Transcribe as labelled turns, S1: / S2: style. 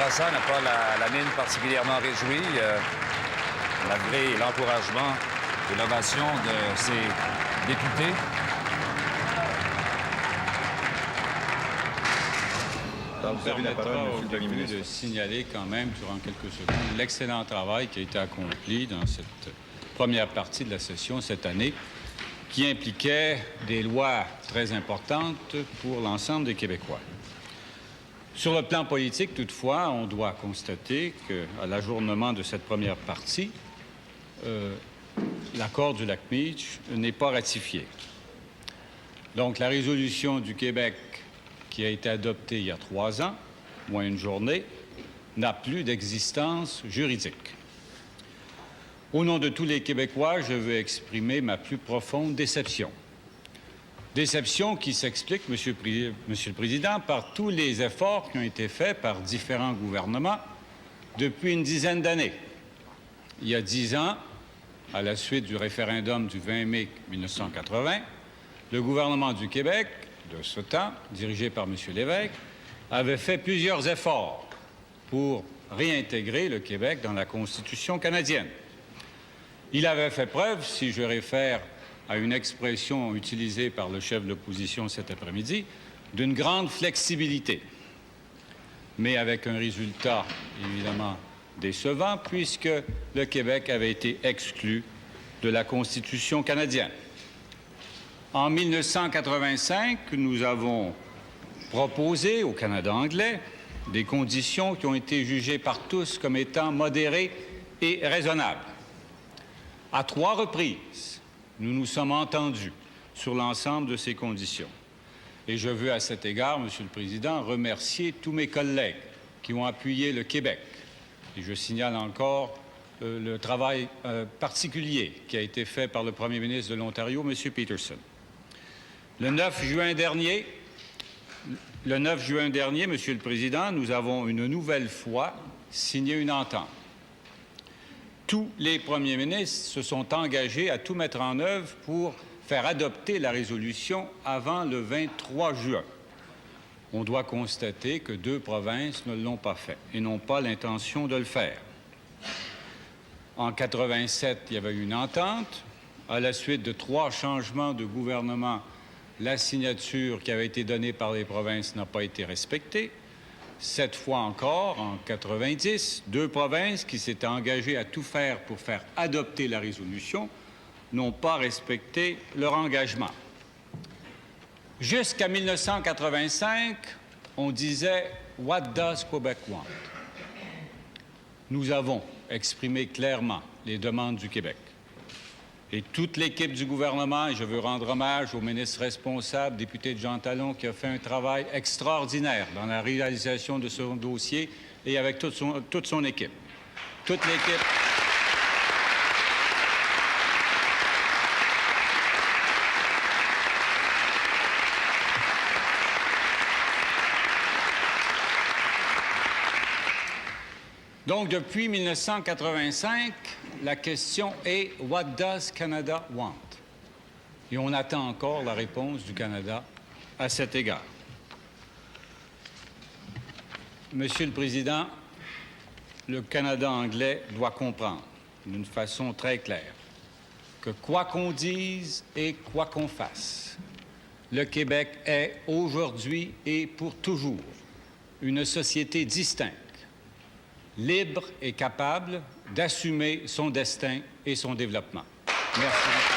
S1: Bourassa n'a pas la mine particulièrement réjouie, malgré l'encouragement et l'ovation de ses députés.
S2: Vous permettra au début de signaler quand même, durant quelques secondes, l'excellent travail qui a été accompli dans cette première partie de la session cette année, qui impliquait des lois très importantes pour l'ensemble des Québécois. Sur le plan politique, toutefois, on doit constater qu'à l'ajournement de cette première partie, l'accord du Lac-Meach n'est pas ratifié. Donc, la résolution du Québec qui a été adoptée il y a 3 ans, moins une journée, n'a plus d'existence juridique. Au nom de tous les Québécois, je veux exprimer ma plus profonde déception. Déception qui s'explique, Monsieur le Président, par tous les efforts qui ont été faits par différents gouvernements depuis une dizaine d'années. Il y a 10 ans, à la suite du référendum du 20 mai 1980, le gouvernement du Québec, de ce temps, dirigé par M. Lévesque, avait fait plusieurs efforts pour réintégrer le Québec dans la Constitution canadienne. Il avait fait preuve, si je réfère à une expression utilisée par le chef de l'opposition cet après-midi, d'une grande flexibilité, mais avec un résultat évidemment décevant, puisque le Québec avait été exclu de la Constitution canadienne. En 1985, nous avons proposé au Canada anglais des conditions qui ont été jugées par tous comme étant modérées et raisonnables. À 3 reprises, nous nous sommes entendus sur l'ensemble de ces conditions. Et je veux à cet égard, Monsieur le Président, remercier tous mes collègues qui ont appuyé le Québec. Et je signale encore le travail particulier qui a été fait par le Premier ministre de l'Ontario, M. Peterson. Le 9 juin dernier, Monsieur le Président, nous avons une nouvelle fois signé une entente. Tous les premiers ministres se sont engagés à tout mettre en œuvre pour faire adopter la résolution avant le 23 juin. On doit constater que 2 provinces ne l'ont pas fait et n'ont pas l'intention de le faire. En 87, il y avait une entente. À la suite de 3 changements de gouvernement, la signature qui avait été donnée par les provinces n'a pas été respectée. Cette fois encore, en 90, 2 provinces qui s'étaient engagées à tout faire pour faire adopter la résolution n'ont pas respecté leur engagement. Jusqu'à 1985, on disait « What does Quebec want ?» Nous avons exprimé clairement les demandes du Québec. Et toute l'équipe du gouvernement, et je veux rendre hommage au ministre responsable, député de Jean Talon, qui a fait un travail extraordinaire dans la réalisation de son dossier et avec toute son équipe. Toute l'équipe. Donc, depuis 1985, la question est « What does Canada want ?» Et on attend encore la réponse du Canada à cet égard. Monsieur le Président, le Canada anglais doit comprendre d'une façon très claire que quoi qu'on dise et quoi qu'on fasse, le Québec est aujourd'hui et pour toujours une société distincte, libre et capable d'assumer son destin et son développement. Merci.